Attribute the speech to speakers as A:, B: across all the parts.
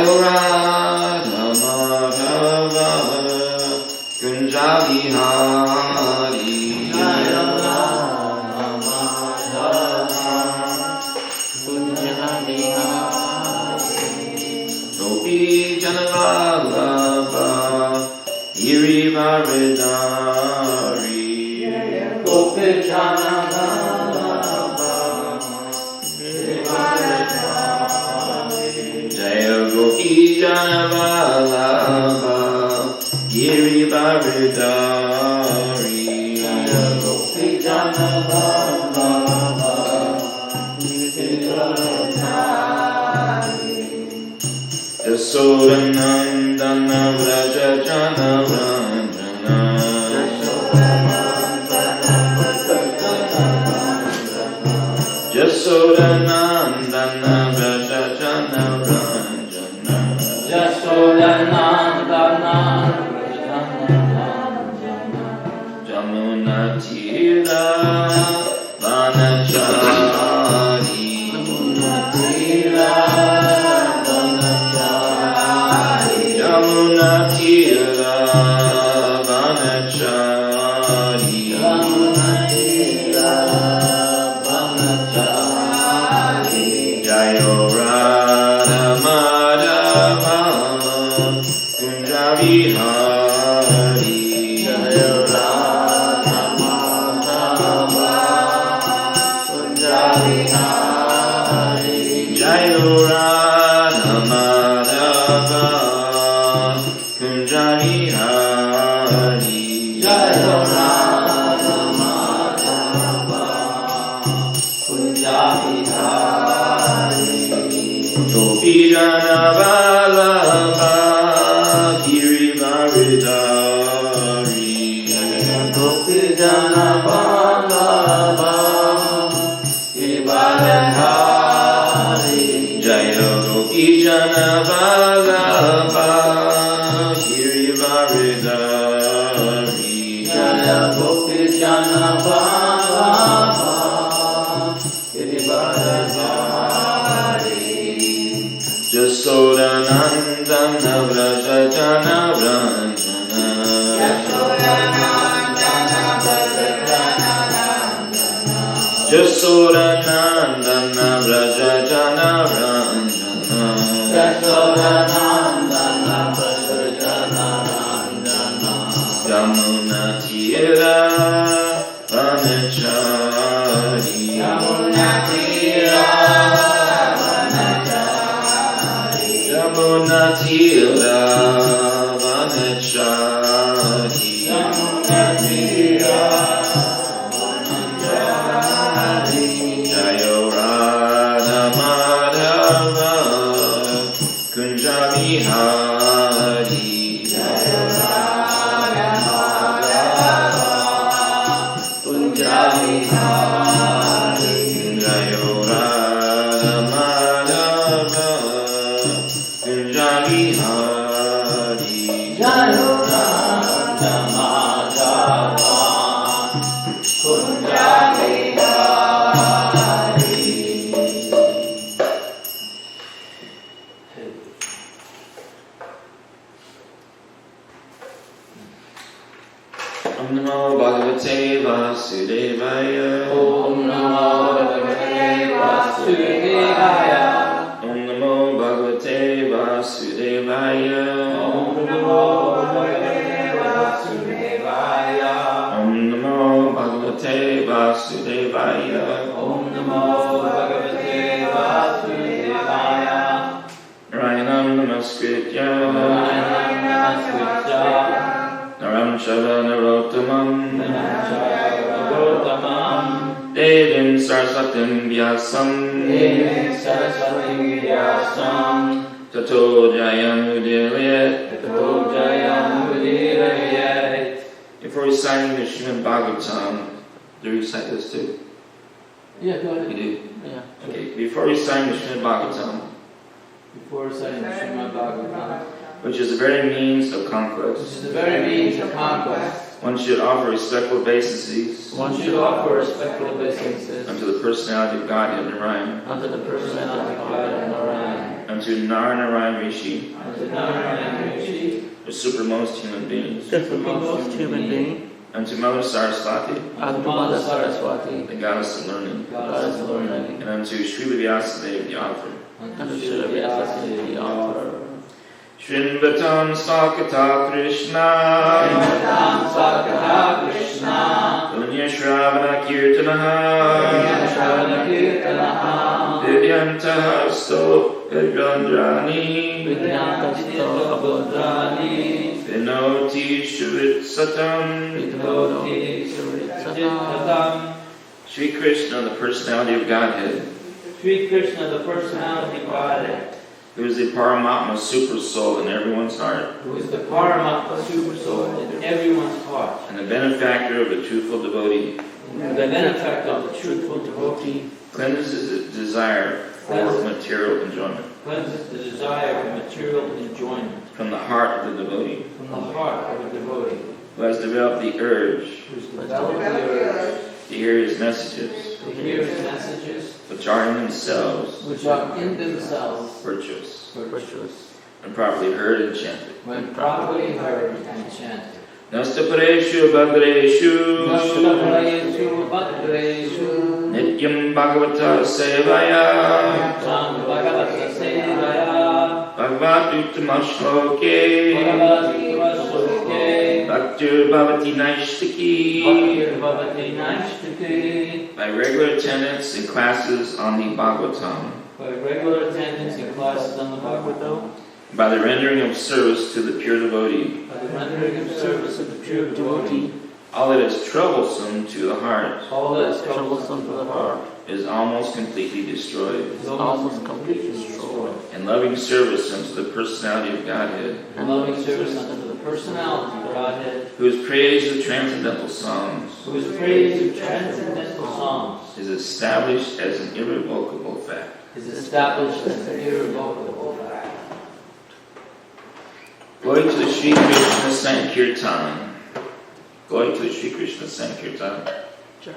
A: Jayo Radha Madhava Kunja Vihari. Jayo Radha Madhava Kunja Vihari. Gopi Janavallabha Girivaridhari. Gopi Janavallabha Girivaridhari. Jaya Gopi Janavallabha Girivaridhari. Jaya Gopi Janavallabha Girivaridhari. Yasodanandana Vraja Jana Vranjana. Yasodanandana Vraja Jana Vranjana. Yasodanandana Vraja Jana Vranjana. Jamuna Tira Vanachari. Jamuna Tira Jamuna Tira Vanachari. Jamuna Tira Vanachari. Jayo Radha Madhava Kunja Vihari. Jayo Radha Madhava Kunja Vihari. Jayo Radha Madhava Kunja Vihari. Jayo Radha Madhava Kunja Vihari. Gopi Janavallabha Girivaridhari. Gopi Janavallabha Girivaridhari. Jaya Gopi Janavallabha Girivaridhari. Jaya Gopi Janavallabha Girivaridhari. Jasodanandana Vraja Jana Vranjana. Jasodanandana Vraja Jana Vranjana. Jasodanandana Vraja Jana Vranjana. Jamuna Tira Vanachari. Jamuna Tira Vanachari. Jamuna Tira Vanachari. Jamuna Tira Vanachari. Jayo Radha Madhava Kunja Vihari. Jayo Radha Madhava Kunja Vihari. Jayo Radha Madhava Kunja Vihari. Jayo Radha Madhava Kunja Vihari. Om Namo Bhagavate Vasudevaya. Om Namo Bhagavate Vasudevaya. Om Namo Bhagavate Vasudevaya. Om Namo Bhagavate Vasudevaya. Om Namo Bhagavate Vasudevaya. Om Namo Bhagavate Vasudevaya. Narayanam Namaskritya. Narayanam Namaskritya. Naram Shava Narottamam. Devim Saraswatim Vyasam. Devim Saraswatim Vyasam. Tato Jayam Udirayat. Tato Jayam Udirayat. Before reciting the Srimad Bhagavatam, do you recite this too?
B: Yeah, go ahead.
A: You do?
B: Yeah.
A: Okay, before reciting the Srimad Bhagavatam,
B: Before reciting the Srimad Bhagavatam,
A: which is the very means of conquest, one should offer respectful obeisances unto the personality of Godhead Narayan,
B: unto the personality of Godhead Narayan,
A: and unto Narayan Rishi,
B: unto Narayan Rishi,
A: the supermost human beings,
C: the supermost human being,
A: unto Mother Saraswati,
B: unto Mother Saraswati,
A: the goddess of learning,
B: goddess of learning,
A: and unto Srila Vyasadeva, the author.
B: unto Srila Vyasadeva, the author.
A: Shrinvatam Sakata Krishna,
B: Shrinvatam Sakata Krishna,
A: Punya Shravana Kirtanaha,
B: Punya Shravana Kirtanaha,
A: Vidyantaha Sto Vidandrani,
B: Vidyantaha Budrani,
A: Vinoti Shritsatam,
B: Vidoti Shritsatam.
A: Sri Krishna, the personality of Godhead,
B: Sri Krishna, the personality of Godhead,
A: who is the Paramatma super soul in everyone's heart,
B: who is the Paramatma super soul in everyone's heart,
A: and the benefactor of the truthful devotee,
B: the benefactor of the truthful devotee,
A: cleanses the desire for material enjoyment
B: cleanses the desire for material enjoyment
A: from the heart of the devotee,
B: from the heart of a devotee,
A: who has developed the urge
B: who's developed the urge
A: to hear his messages,
B: to hear his messages,
A: which are in themselves
B: which are in themselves
A: virtuous,
C: virtuous,
A: and properly heard and chanted.
B: when properly heard and chanted.
A: Nastapareshu Bhadreshu
B: Nashtaprayesu Bhadreshu
A: Nityam Bhagavata Sevaya
B: Tam Bhagavata Sevaya
A: Bhagavatutamashloke
B: Bhagavati Vasloke
A: Bhaktir Bhavati Naishtiki.
B: Bhaktir Bhavati Naishtiki.
A: By regular attendance in classes on the Bhagavatam,
B: By regular attendance in classes on the Bhagavatam,
A: by the rendering of service to the pure devotee,
B: by the rendering of service of the pure devotee,
A: all that is troublesome to the heart
B: all that is
C: troublesome to the heart,
A: is almost completely destroyed.
B: is
C: almost completely destroyed.
A: In loving service unto the personality of Godhead,
B: And loving service unto the personality of Godhead,
A: who is praised with transcendental songs,
B: who is praised with transcendental songs,
A: is established as an irrevocable fact.
B: is established as an irrevocable fact.
A: Glory to the Sri Krishna Sankirtan. Glory to the Sri Krishna Sankirtan.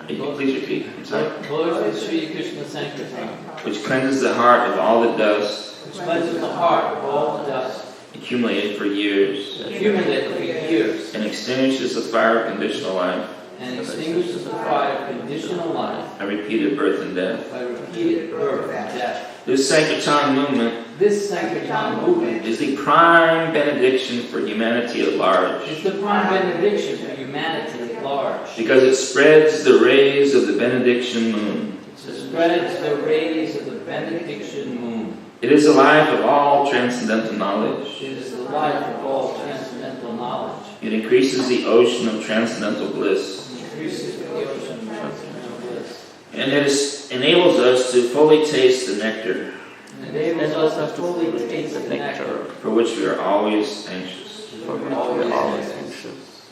A: You can please repeat. I'm sorry.
B: Glory to Sri Krishna Sankirtan,
A: Which cleanses the heart of all the dust
B: which cleanses the heart of all the dust
A: accumulated for years,
B: accumulated for years,
A: and extinguishes the fire of conditional life
B: and extinguishes the fire of conditional life
A: and repeated birth and death.
B: by repeated birth and death.
A: This Sankirtan movement
B: This Sankirtan movement
A: is the prime benediction for humanity at large,
B: is the prime benediction for humanity at large.
A: because it spreads the rays of the benediction moon.
B: It spreads the rays of the benediction moon.
A: It is the life of all transcendental knowledge.
B: It is the life of all transcendental knowledge.
A: It increases the ocean of transcendental bliss,
B: It increases the ocean of transcendental bliss.
A: and it enables us to fully taste the nectar,
B: And enables us to fully taste the nectar,
A: for which we are always anxious.
C: for which we are always anxious.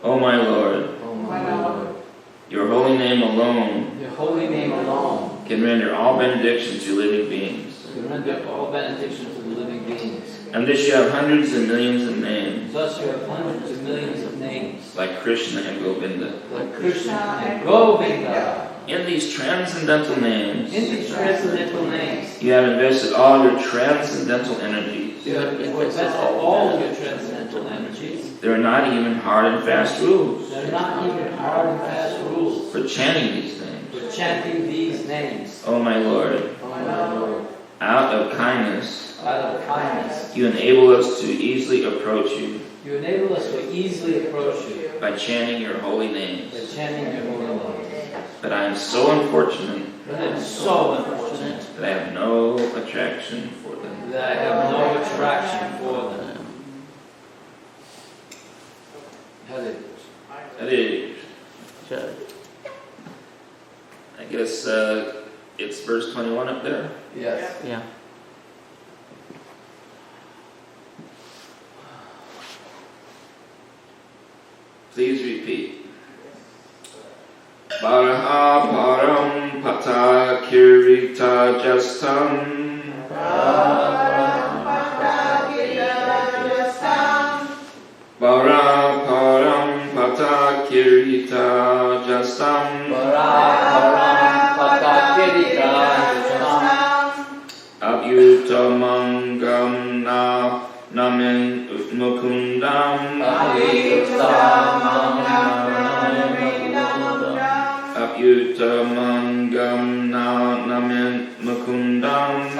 A: O my Lord,
B: O my Lord.
A: your holy name alone
B: Your holy name alone
A: can render all benediction to living beings.
B: can render all benediction to the living beings.
A: And this you have hundreds and millions of names,
B: Thus you have hundreds of millions of names,
A: like Krishna and Govinda.
B: like Krishna and Govinda.
A: In these transcendental names,
B: In these transcendental names,
A: you have invested all your transcendental energies.
B: you have invested all your transcendental energies.
A: There are not even hard and fast rules
B: There are not even hard and fast rules
A: for chanting these names.
B: for chanting these names.
A: O my Lord,
B: O my Lord,
A: out of kindness,
B: out of kindness,
A: you enable us to easily approach you
B: you enable us to easily approach you
A: by chanting your holy names.
B: by chanting your holy names.
A: But I am so unfortunate
B: But I am so unfortunate
A: that I have no attraction for them.
B: that I have no attraction for them. Hare
A: Hare.
C: Jai.
A: I guess it's verse 21 up there.
B: Yes.
C: Yeah.
A: Please repeat. Baraha param pata kirita jastam. Bara param pata kirita jastam. Abhyuta Abhyutamangam na namin mukundam. Abhyutamangam na namin mukundam.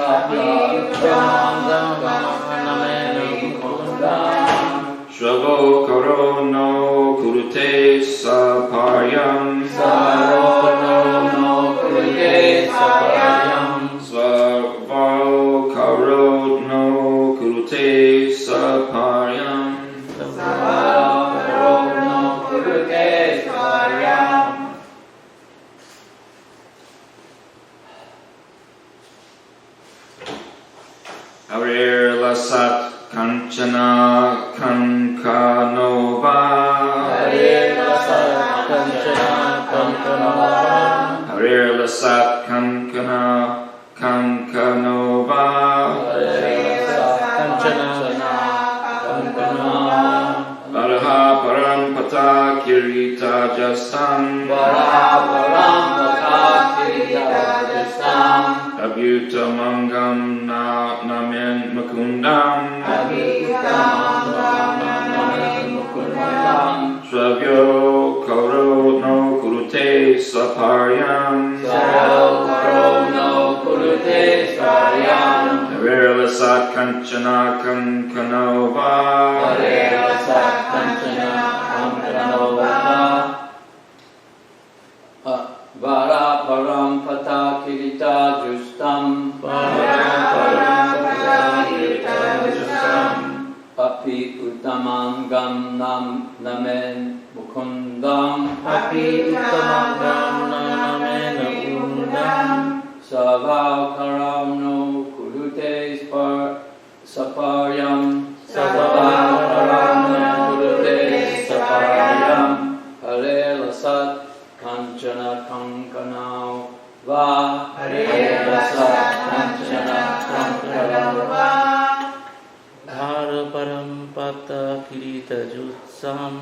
A: Shavo karo no kurute saparyam. Svavo karo no kurute saparyam. Harir lasat kanchana kankanova. Harir lasat kankana kankanova. Baraha parampata kirita jastam. Abhyutamangam na namin mukundam. Shravyo karo no kurute saparyam. Harirlasat kanchana kankanova.
B: Vara parampata kirita justam. Api uttamangam nam namen mukundam. Savakaram no kurute saparyam. Hare lasat kanchana kankanau va.
C: Dhara parampata kirita jutsam.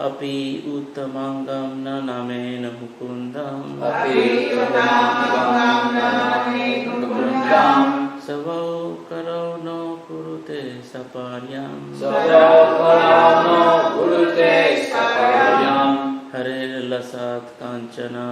C: Api uttamangam na namena mukundam. Savau karau no kurute saparyam. Hare lasat kanchana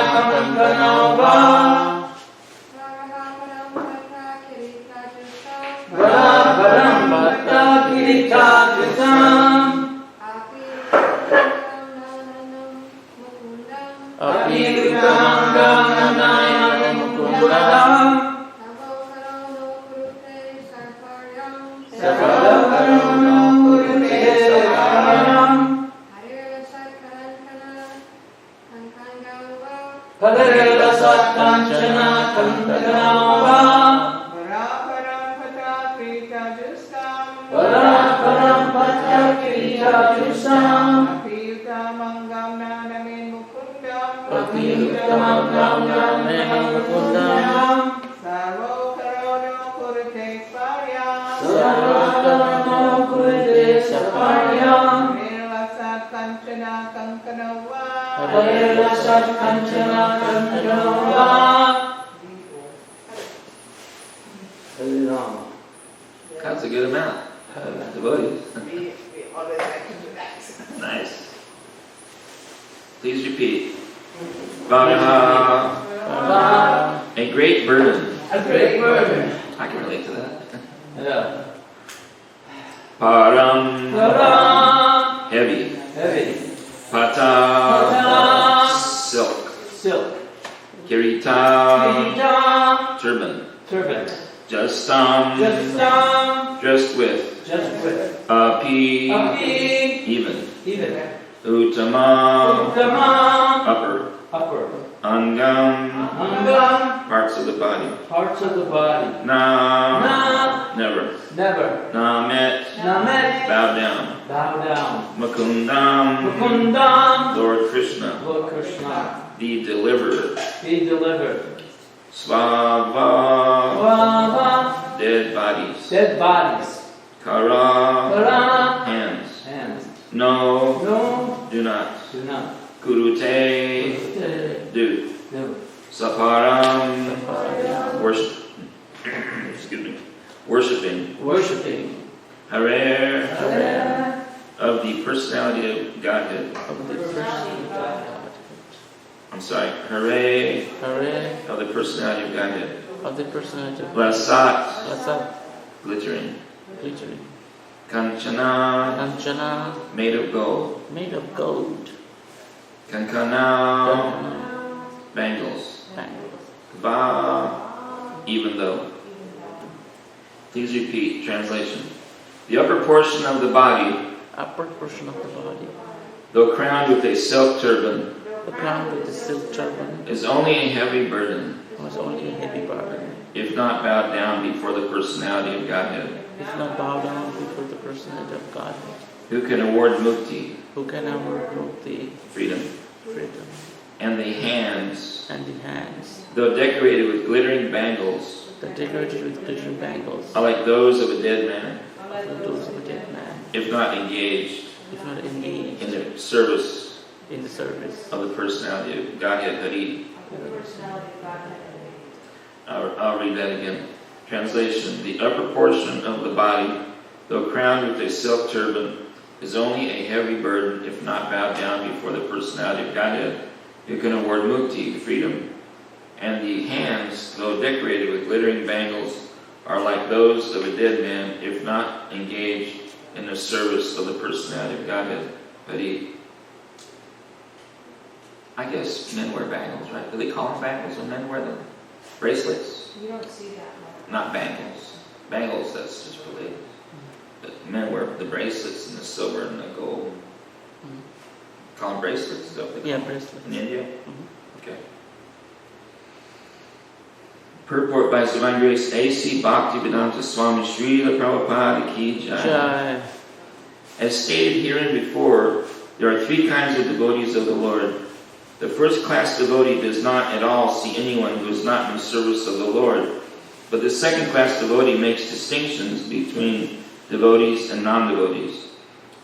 C: kankanauva.
A: That's a good amount. Devotees.
D: We always like to do that.
A: Nice. Please repeat. Varaha. A great burden.
B: A great burden.
A: I can relate to that.
B: Yeah.
A: Param.
B: Param.
A: Heavy.
B: Heavy.
A: Pata.
B: Pata.
A: Silk.
B: Silk.
A: Kirita.
B: Kirita.
A: Turban.
B: Turban.
A: Justam.
B: Justam.
A: Dressed with.
B: Just with.
A: Api.
B: Api.
A: Even.
B: Even.
A: Uttama.
B: Uttama.
A: Upper.
B: Upper.
A: Angam.
B: Angam.
A: Parts of the body.
B: Parts of the body.
A: Na.
B: Na.
A: Never.
B: Never.
A: Namet.
B: Namet.
A: Bow down.
B: Bow down.
A: Mukundam.
B: Mukundam.
A: Lord Krishna.
B: Lord Krishna.
A: The deliverer.
B: Be delivered.
A: Svava.
B: Vava.
A: Dead bodies.
B: Dead bodies.
A: Kara.
B: Para.
A: Hands.
B: Hands.
A: No.
B: No.
A: Do not.
B: Do not.
A: Kurute. Do.
B: No.
A: Saparam. Worship. Excuse me. Worshipping.
B: Worshipping.
A: Harer.
B: Hare.
A: Of the personality of Godhead.
C: Of the personality of God.
A: I'm sorry. Hooray.
C: Hare.
A: Of the personality of Godhead.
C: Of the personality of God.
A: Lasat.
C: Lasat.
A: Glittering.
C: Glittering.
A: Kanchana.
C: Kanchana.
A: Made of gold.
C: Made of gold.
A: Kankana.
C: Kankana.
A: Bangles.
C: Bangles.
A: Va. Even though. Please repeat. Translation. The upper portion of the body,
C: Upper portion of the body.
A: though crowned with a silk turban,
C: The crown with the silk turban
A: is only a heavy burden,
C: was only a heavy burden.
A: if not bowed down before the personality of Godhead.
C: If not bow down before the personality of God,
A: Who can award mukti,
C: who can ever the
A: freedom,
C: freedom,
A: and the hands,
C: and the hands
A: though decorated with glittering bangles,
C: that decorated with glittering bangles
A: are like those of a dead man,
C: for those of a dead man,
A: if not engaged
C: if not engaged
A: in the service
C: in the service
A: of the personality of Godhead Hari.
C: of the personality of God.
A: I'll read that again. Translation. The upper portion of the body, though crowned with a silk turban, is only a heavy burden if not bowed down before the personality of Godhead, who can award mukti, freedom. And the hands, though decorated with glittering bangles, are like those of a dead man if not engaged in the service of the personality of Godhead. Hari. I guess men wear bangles, right? Do they call them bangles when men wear them? Bracelets?
D: You don't see that much.
A: Not bangles. Bangles, that's just for ladies. But men wear the bracelets and the silver and the gold. Call them bracelets? Is that what they
C: Yeah,
A: call them?
C: bracelets.
A: In India? Okay. Purport by His Divine Grace A.C. Bhaktivedanta Swami Srila Prabhupada Ki Jai.
C: Jai.
A: As stated herein before, there are three kinds of devotees of the Lord. The first class devotee does not at all see anyone who is not in service of the Lord. But the second class devotee makes distinctions between devotees and non-devotees.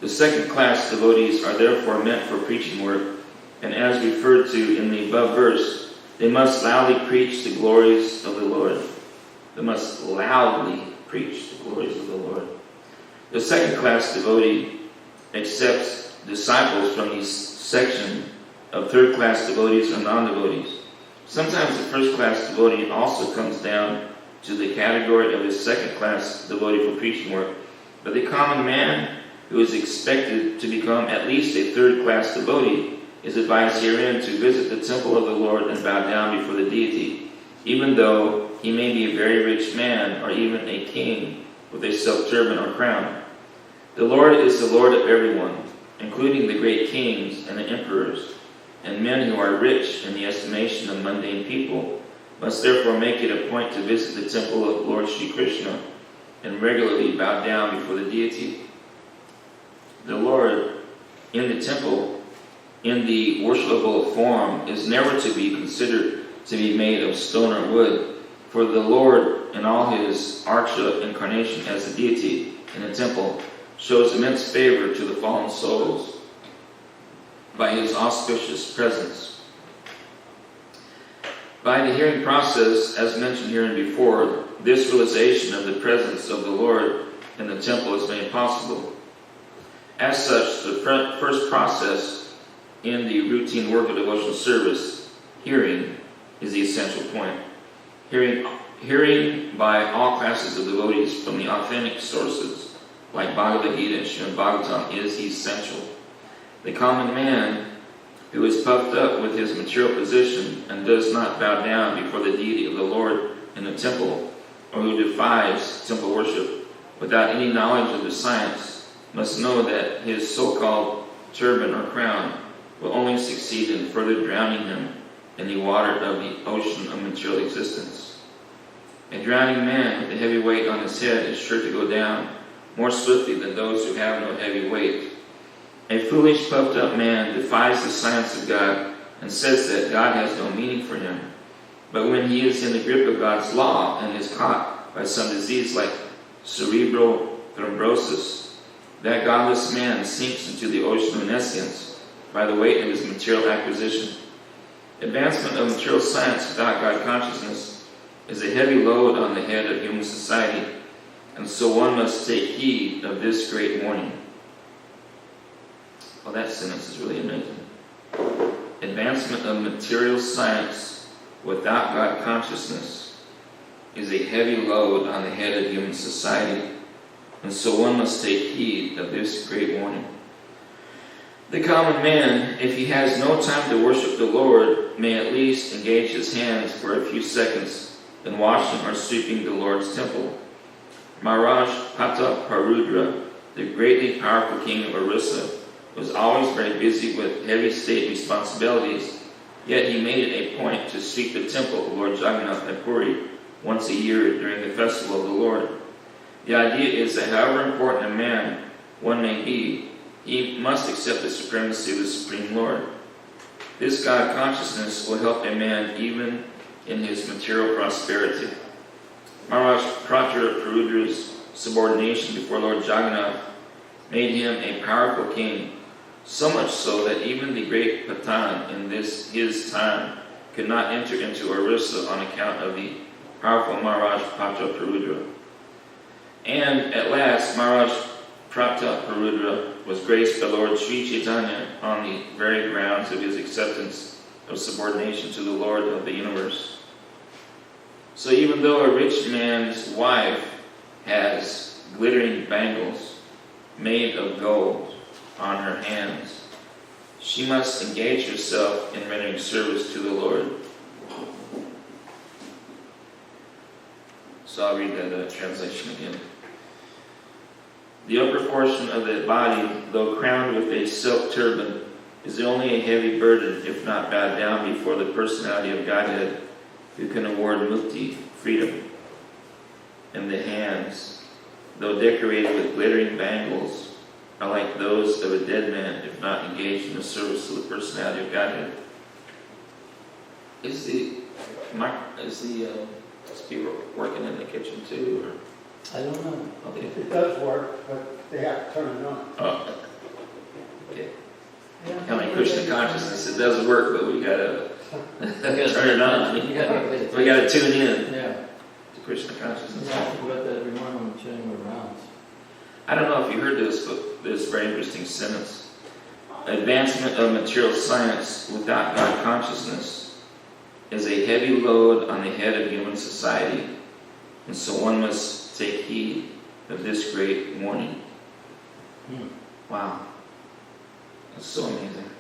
A: The second class devotees are therefore meant for preaching work, and as referred to in the above verse, they must loudly preach the glories of the Lord. They must loudly preach the glories of the Lord. The second class devotee accepts disciples from each section of third class devotees or non-devotees. Sometimes the first class devotee also comes down to the category of the second class devotee for preaching work, but the common man who is expected to become at least a third class devotee is advised herein to visit the temple of the Lord and bow down before the deity, even though he may be a very rich man or even a king with a silk turban or crown. The Lord is the Lord of everyone, including the great kings and the emperors, and men who are rich in the estimation of mundane people must therefore make it a point to visit the temple of Lord Sri Krishna and regularly bow down before the deity. The Lord in the temple, in the worshipable form, is never to be considered to be made of stone or wood, for the Lord in all his archa incarnation as the deity in the temple shows immense favor to the fallen souls by his auspicious presence. By the hearing process, as mentioned herein before, this realization of the presence of the Lord in the temple as made possible. As such, the first process in the routine work of devotional service, hearing, is the essential point. Hearing by all classes of devotees from the authentic sources, like Bhagavad Gita and Srimad Bhagavatam, is essential. The common man who is puffed up with his material position and does not bow down before the deity of the Lord in the temple, or who defies temple worship without any knowledge of the science, must know that his so-called turban or crown will only succeed in further drowning him in the water of the ocean of material existence. A drowning man with a heavy weight on his head is sure to go down more swiftly than those who have no heavy weight. A foolish, puffed-up man defies the science of God and says that God has no meaning for him. But when he is in the grip of God's law and is caught by some disease like cerebral thrombosis, that godless man sinks into the ocean of nescience by the weight of his material acquisition. Advancement of material science without God consciousness is a heavy load on the head of human society, and so one must take heed of this great warning. Well, that sentence is really amazing. Advancement of material science without God consciousness is a heavy load on the head of human society, and so one must take heed of this great warning. The common man, if he has no time to worship the Lord, may at least engage his hands for a few seconds in washing or sweeping the Lord's temple. Maharaj Prataparudra, the greatly powerful king of Orissa, was always very busy with heavy state responsibilities, yet he made it a point to sweep the temple of Lord Jagannath at Puri once a year during the festival of the Lord. The idea is that however important a man one may be, he must accept the supremacy of the Supreme Lord. This God consciousness will help a man even in his material prosperity. Maharaj Prataparudra's subordination before Lord Jagannath made him a powerful king, so much so that even the great Patan in his time could not enter into Orissa on account of the powerful Maharaj Prataparudra. And at last, Maharaj Prataparudra was graced by Lord Sri Chaitanya on the very grounds of his acceptance of subordination to the Lord of the universe. So even though a rich man's wife has glittering bangles made of gold on her hands, she must engage herself in rendering service to the Lord. So I'll read that translation again. The upper portion of the body, though crowned with a silk turban, is only a heavy burden if not bowed down before the personality of Godhead, who can award mukti, freedom. And the hands, though decorated with glittering bangles, are like those of a dead man if not engaged in the service of the personality of Godhead. Is the speaker working in the kitchen too, or?
B: I don't know.
A: Okay.
E: It does work, but they have to turn it on.
A: Oh. Okay. Kind of like Krishna consciousness. It does work, but we gotta turn it on. We gotta tune in
B: Yeah.
A: to Krishna consciousness.
B: Yeah, I think about that every morning when I'm turning around.
A: I don't know if you heard this, but this very interesting sentence. Advancement of material science without God consciousness is a heavy load on the head of human society, and so one must take heed of this great warning. Wow. That's so amazing.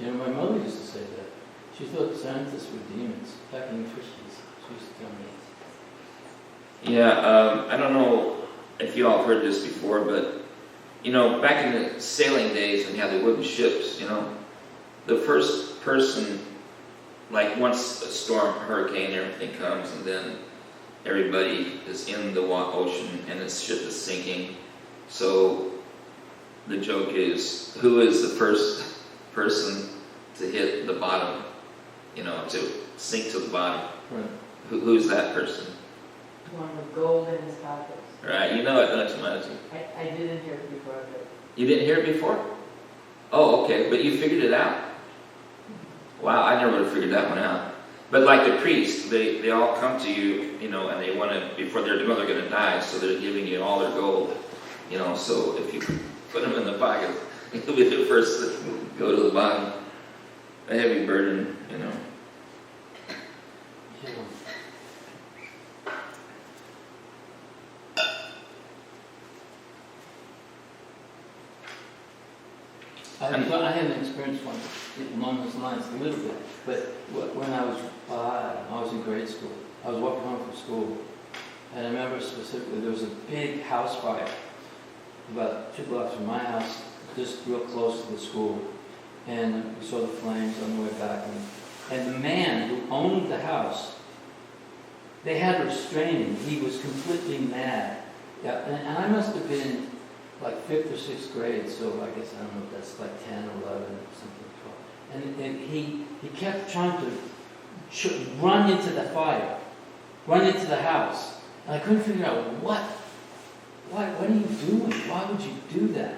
B: You know, my mother used to say that. She thought scientists were demons, attacking fishes. She used to tell me.
A: Yeah, I don't know if you all have heard this before, but, you know, back in the sailing days when you had the wooden ships, you know, the first person, like once a storm, hurricane, everything comes, and then everybody is in the ocean and the ship is sinking. So the joke is, who is the first person to hit the bottom, you know, to sink to the bottom?
B: Right.
A: Who's that person?
D: One with gold in his pockets.
A: Right, you know it, don't you, Madhu?
D: I didn't hear it before, but
A: You didn't hear it before? Oh, okay, but you figured it out? Wow, I never would have figured that one out. But like the priest, they all come to you, you know, and they want to, before they're going to die, so they're giving you all their gold, you know. So if you put them in the pocket, you'll be the first to go to the bottom. A heavy burden, you know.
B: Yeah. I had an experience one along those lines a little bit, but when I was in grade school, I was walking home from school, and I remember specifically there was a big house fire about 2 blocks from my house, just real close to the school, and we saw the flames on the way back, and the man who owned the house, they had to restrain him. He was completely mad. Yeah, and I must have been like 5th or 6th grade, so I guess, I don't know if that's like 10 or 11 or something, 12. And he kept trying to run into the fire, run into the house. And I couldn't figure out what are you doing? Why would you do that?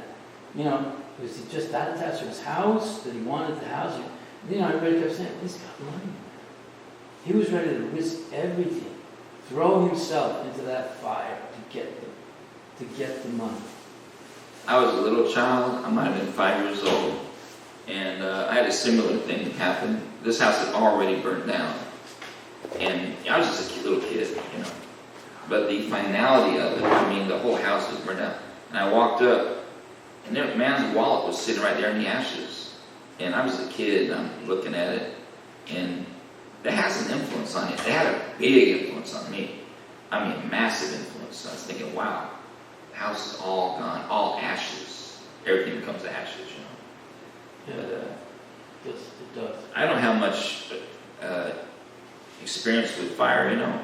B: You know, was he just that attached to his house? That he wanted the house? You know, everybody kept saying, he's got money. He was ready to risk everything, throw himself into that fire to get the money.
A: I was a little child. I might have been 5 years old, and I had a similar thing happen. This house had already burned down, and I was just a little kid, you know. But the finality of it, I mean, the whole house was burned down. And I walked up, and the man's wallet was sitting right there in the ashes. And I was a kid, and I'm looking at it, and that has an influence on you. It had a big influence on me. I mean, a massive influence. I was thinking, wow, the house is all gone, all ashes. Everything becomes ashes, you know.
B: Yeah. But, it does.
A: I don't have much experience with fire, you know,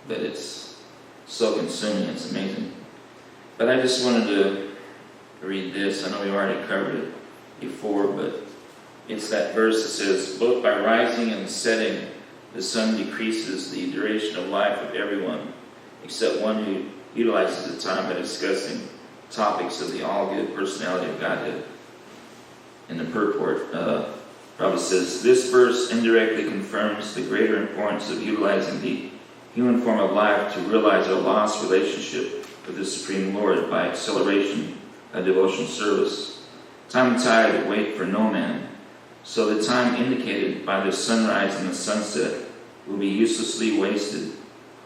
A: but it's so consuming, it's amazing. But I just wanted to read this. I know we've already covered it before, but it's that verse that says, both by rising and setting, the sun decreases the duration of life of everyone, except one who utilizes the time by discussing topics of the all-good personality of Godhead. In the purport, Prabhu says, this verse indirectly confirms the greater importance of utilizing the human form of life to realize our lost relationship with the Supreme Lord by acceleration of devotional service. Time and tide wait for no man, so the time indicated by the sunrise and the sunset will be uselessly wasted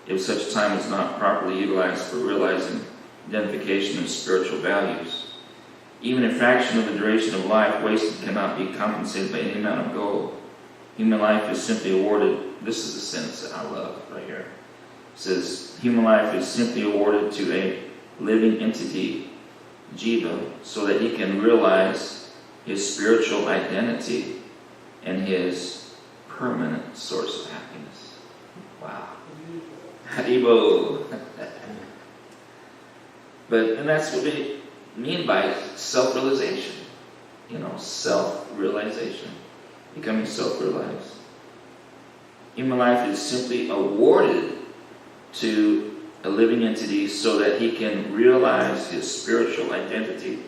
A: if such time is not properly utilized for realizing identification of spiritual values. Even a fraction of the duration of life wasted cannot be compensated by any amount of gold. Human life is simply awarded, this is the sentence that I love right here. It says, human life is simply awarded to a living entity, Jiva, so that he can realize his spiritual identity and his permanent source of happiness. Wow. Haribo. And that's what we mean by self-realization. You know, self-realization. Becoming self-realized. Human life is simply awarded to a living entity so that he can realize his spiritual identity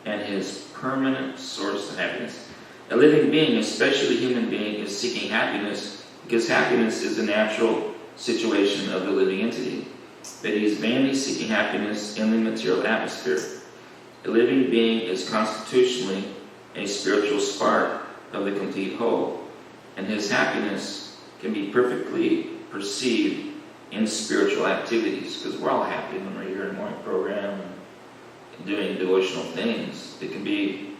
A: and his permanent source of happiness. A living being, especially a human being, is seeking happiness because happiness is the natural situation of the living entity. But he is vainly seeking happiness in the material atmosphere. A living being is constitutionally a spiritual spark of the complete whole, and his happiness can be perfectly perceived in spiritual activities, because we're all happy when we're here in the morning program and doing devotional things. It can be,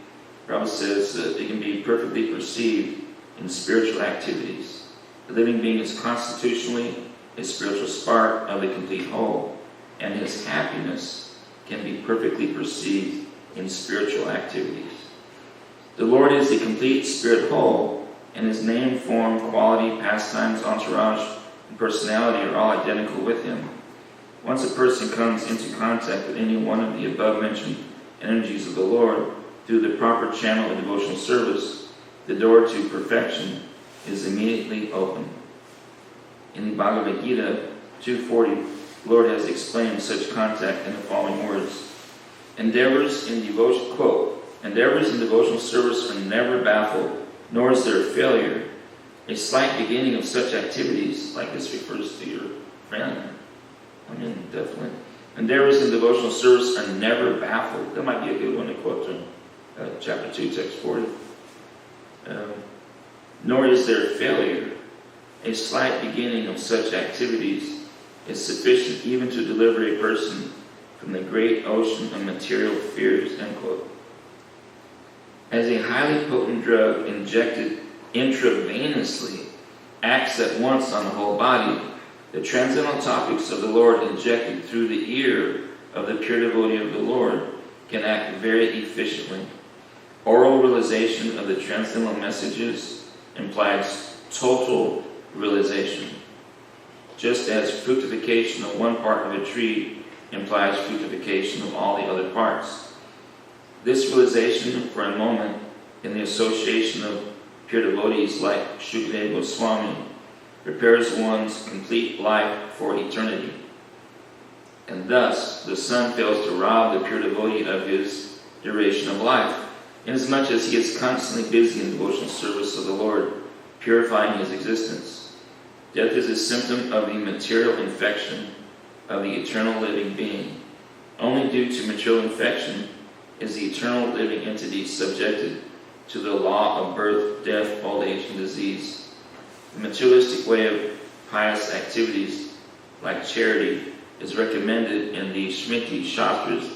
A: Prabhu says, it can be perfectly perceived in spiritual activities. The living being is constitutionally a spiritual spark of the complete whole, and his happiness can be perfectly perceived in spiritual activities. The Lord is the complete spirit whole, and his name, form, quality, pastimes, entourage, and personality are all identical with him. Once a person comes into contact with any one of the above-mentioned energies of the Lord through the proper channel of devotional service, the door to perfection is immediately open. In the Bhagavad Gita 2:40, the Lord has explained such contact in the following words. Endeavors in devotional service are never baffled, nor is there a failure. A slight beginning of such activities, like this refers to your friend. I mean, definitely. Endeavors in devotional service are never baffled. That might be a good one to quote from chapter 2, text 40. Nor is there failure. A slight beginning of such activities is sufficient even to deliver a person from the great ocean of material fears, end quote. As a highly potent drug injected intravenously acts at once on the whole body, the transcendental topics of the Lord injected through the ear of the pure devotee of the Lord can act very efficiently. Oral realization of the transcendental messages implies total realization, just as fructification of one part of a tree implies fructification of all the other parts. This realization, for a moment, in the association of pure devotees like Shukadeva Goswami, prepares one's complete life for eternity. And thus, the sun fails to rob the pure devotee of his duration of life, inasmuch as he is constantly busy in devotional service of the Lord, purifying his existence. Death is a symptom of the material infection of the eternal living being. Only due to material infection is the eternal living entity subjected to the law of birth, death, old age, and disease. The materialistic way of pious activities, like charity, is recommended in the Smriti Shastras,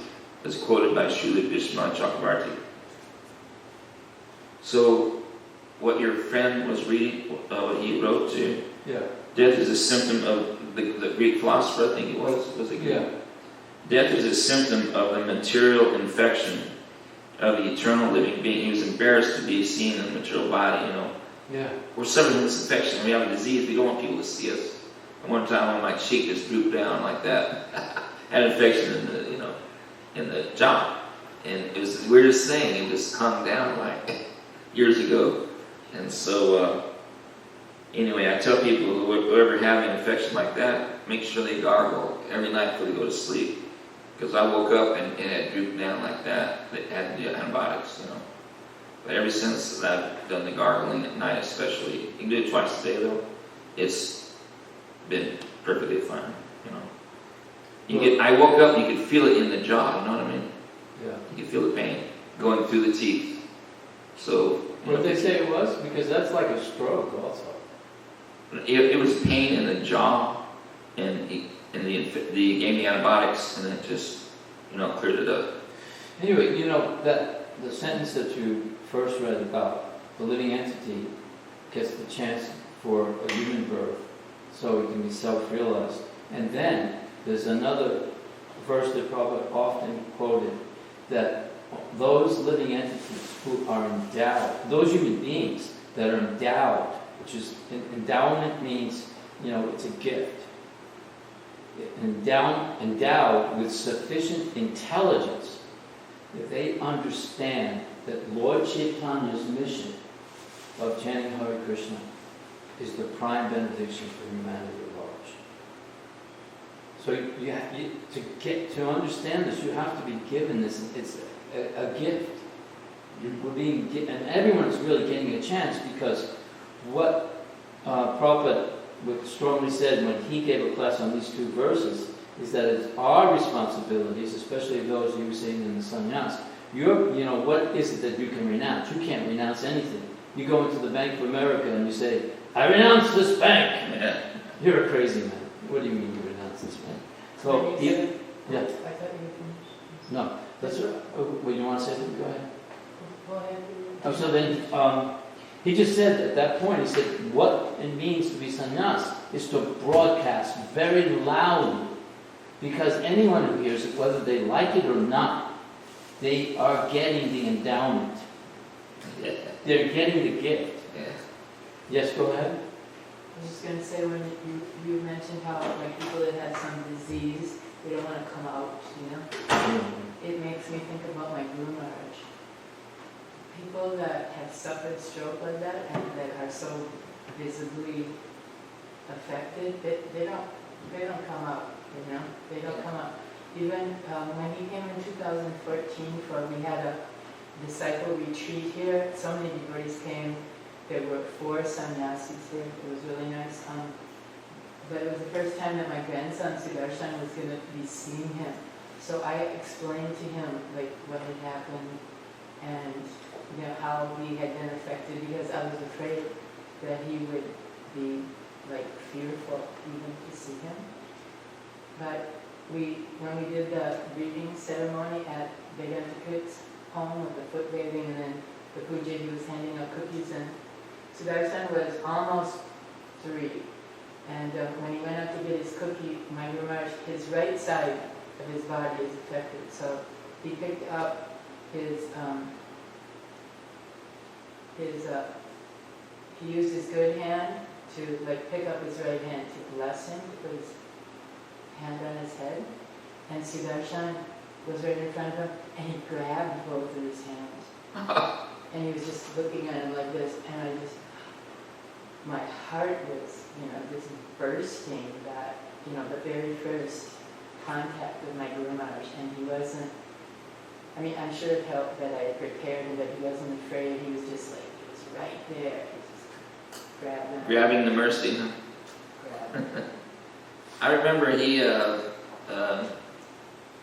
A: as quoted by Srila Bhishma Chakravarti. So, what your friend was reading, what he wrote to, death is a symptom of the Greek philosopher, I think it was it Greek?
B: Yeah.
A: Death is a symptom of the material infection of the eternal living being. He was embarrassed to be seen in the material body, you know.
B: Yeah.
A: We're suffering from this infection. We have a disease. We don't want people to see us. And one time when my cheek just drooped down like that, had an infection in the jaw. And it was the weirdest thing. It just hung down like years ago. And so, anyway, I tell people who ever have an infection like that, make sure they gargle every night before they go to sleep. Because I woke up and it had drooped down like that. It had the antibiotics, you know. But ever since I've done the gargling at night especially, you can do it twice a day though, it's been perfectly fine, you know. I woke up, you could feel it in the jaw, you know what I mean?
B: Yeah.
A: You could feel the pain going through the teeth. So...
B: What did they say it was? Because that's like a stroke also.
A: It was pain in the jaw, and he gave me antibiotics, and it just, cleared it up.
B: Anyway, that the sentence that you first read about the living entity gets the chance for a human birth, so it can be self-realized. And then there's another verse that Prabhu often quoted, that those living entities who are endowed, those human beings that are endowed, which is, endowment means, it's a gift. Endowed with sufficient intelligence, that they understand that Lord Chaitanya's mission of chanting Hare Krishna is the prime benediction for humanity at large. So to understand this, you have to be given this. It's a gift. We're being given, and everyone's really getting a chance, because what Prabhupada strongly said when he gave a class on these two verses is that it's our responsibilities, especially those you were saying in the sannyas. What is it that you can renounce? You can't renounce anything. You go into the Bank of America and you say, I renounce this bank.
A: Yeah.
B: You're a crazy man. What do you mean you renounce this bank? So,
D: Yeah.
B: yeah.
D: I thought you were finished.
B: No. That's what you want to say? Go ahead.
D: Go ahead.
B: Oh, so then, he just said at that point, he said, what it means to be sannyas is to broadcast very loudly, because anyone who hears it, whether they like it or not, they are getting the endowment.
A: Yeah.
B: They're getting the gift.
A: Yeah.
B: Yes, go ahead.
D: I was just going to say, when you mentioned how like people that had some disease, they don't want to come out, It makes me think about my Guru Maharaj. People that have suffered stroke like that and that are so visibly affected, they don't come out, They don't come out. Even when he came in 2014, we had a disciple retreat here, so many devotees came, there were 4 sannyasis there. It was really nice. But it was the first time that my grandson, Sudarshan, was going to be seeing him. So I explained to him like what had happened and how he had been affected, because I was afraid that he would be like fearful even to see him. But when we did the reading ceremony at Vedantikrit's home with the foot bathing and then the puja, he was handing out cookies, and Sudarshan was almost 3. And when he went up to get his cookie, my Guru Maharaj, his right side of his body is affected. So he picked up he used his good hand to like pick up his right hand to bless him, to put his hand on his head. And Sudarshan was right in front of him, and he grabbed both of his hands. And he was just looking at him like this, and my heart was, just bursting that, the very first contact with my Guru Maharaj, and he wasn't, I'm sure it helped that I had prepared him, that he wasn't afraid. He was just like, he was right there. He just
A: grabbing the mercy. I remember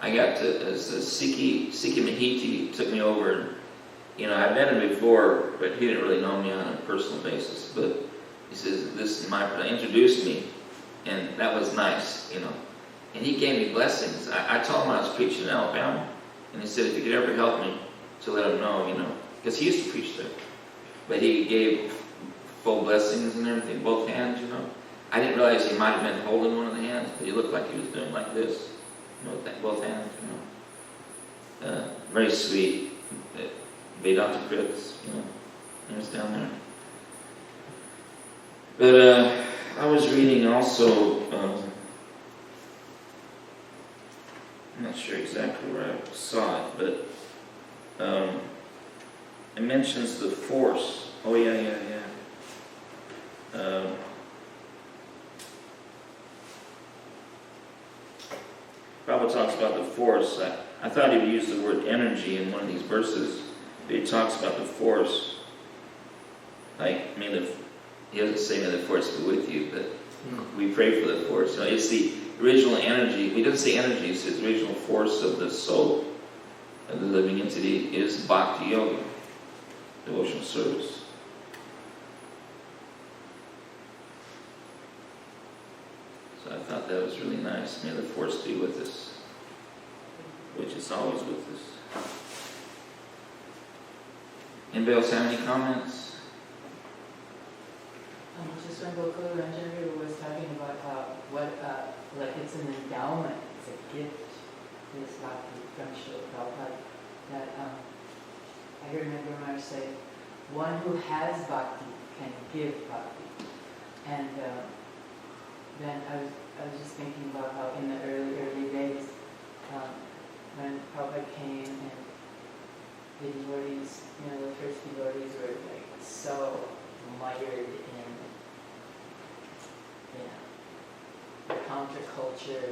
A: I got to, as a Sikhi Mahiti took me over, and, I'd met him before, but he didn't really know me on a personal basis, but he says, introduced me, and that was nice, and he gave me blessings. I told him I was preaching in Alabama, and he said if he could ever help me to let him know, because he used to preach there, but he gave full blessings and everything, both hands, I didn't realize he might have been holding one of the hands, but he looked like he was doing like this, with both hands, very sweet. Vedanta Krits, he was down there. But I was reading also, I'm not sure exactly where I saw it, but it mentions the force. Oh yeah. Prabhu talks about the force. I thought he would use the word energy in one of these verses, but he talks about the force. Like, he doesn't say may the force be with you, but we pray for the force. It's the original energy. He doesn't say energy, he says the original force of the soul, of the living entity, is bhakti yoga, devotional service. So I thought that was really nice. May the force be with us, which is always with us. Anybody else have any comments?
D: Just when Gokul Ranjan was talking about like it's an endowment, it's a gift, this bhakti from Srila Prabhupada, that I heard my Guru Maharaj say, one who has bhakti can give bhakti. And then I was just thinking about how in the early days, when Prabhupada came and the devotees, the first devotees were like so mired in the counterculture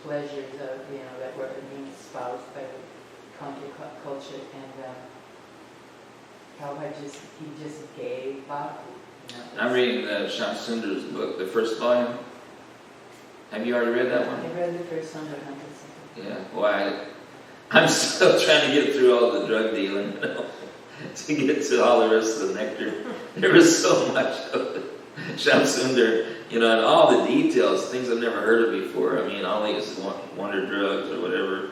D: pleasures of, that were being espoused by the counterculture, and Prabhupada just gave bhakti.
A: I'm reading Shyam Sundar's book, the first volume. Have you already read that one?
D: I read the first one, but not the second.
A: Yeah, well, I'm still trying to get through all the drug dealing, to get to all the rest of the nectar. There was so much of it. Shyam Sundar, and all the details, things I've never heard of before. All these wonder drugs or whatever,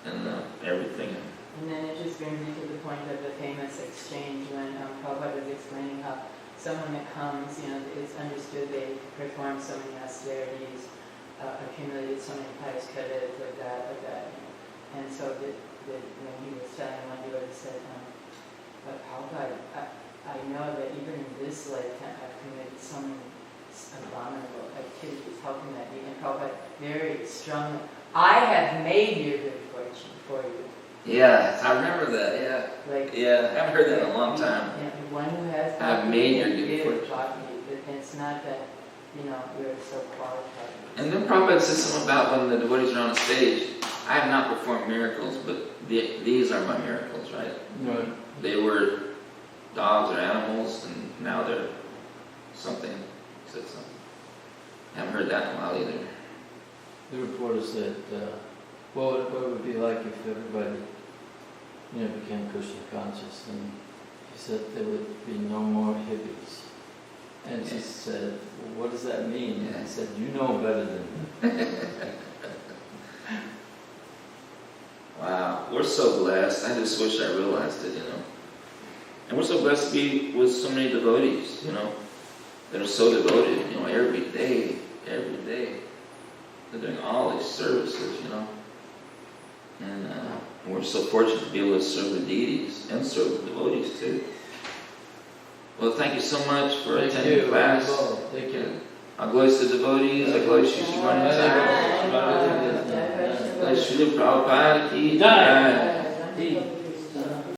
A: and everything.
D: And then it just brings me to the point of the famous exchange when Prabhupada was explaining how someone that comes, it's understood they perform so many austerities, accumulated so many pious credits, like that. And so when he was telling one devotee, he said, but Prabhupada, I know that even in this lifetime I've committed so many abominable activities. How can that be? And Prabhupada very strongly, I have made your good fortune for you.
A: Yeah, I remember that, yeah. I haven't heard that in a long time.
D: One who has
A: I've made your good fortune.
D: It's not that, you're so qualified.
A: And then Prabhupada says something about when the devotees are on the stage, I have not performed miracles, but these are my miracles, right?
B: Right.
A: They were dogs or animals, and now they're something. He said something. Haven't heard that in a while either.
B: The reporter said, what would it be like if everybody, became Krishna conscious? And he said there would be no more hippies. And she said, well, what does that mean? And I said, you know better than me.
A: Wow, we're so blessed. I just wish I realized it, And we're so blessed to be with so many devotees, that are so devoted, every day. They're doing all these services, And we're so fortunate to be able to serve the deities and serve the devotees too. Well, thank you so much for attending class.
B: Thank you.
A: Aglais the devotees, Aglais Shishimani Thakur, Aglais Srila Prabhupada ki jai.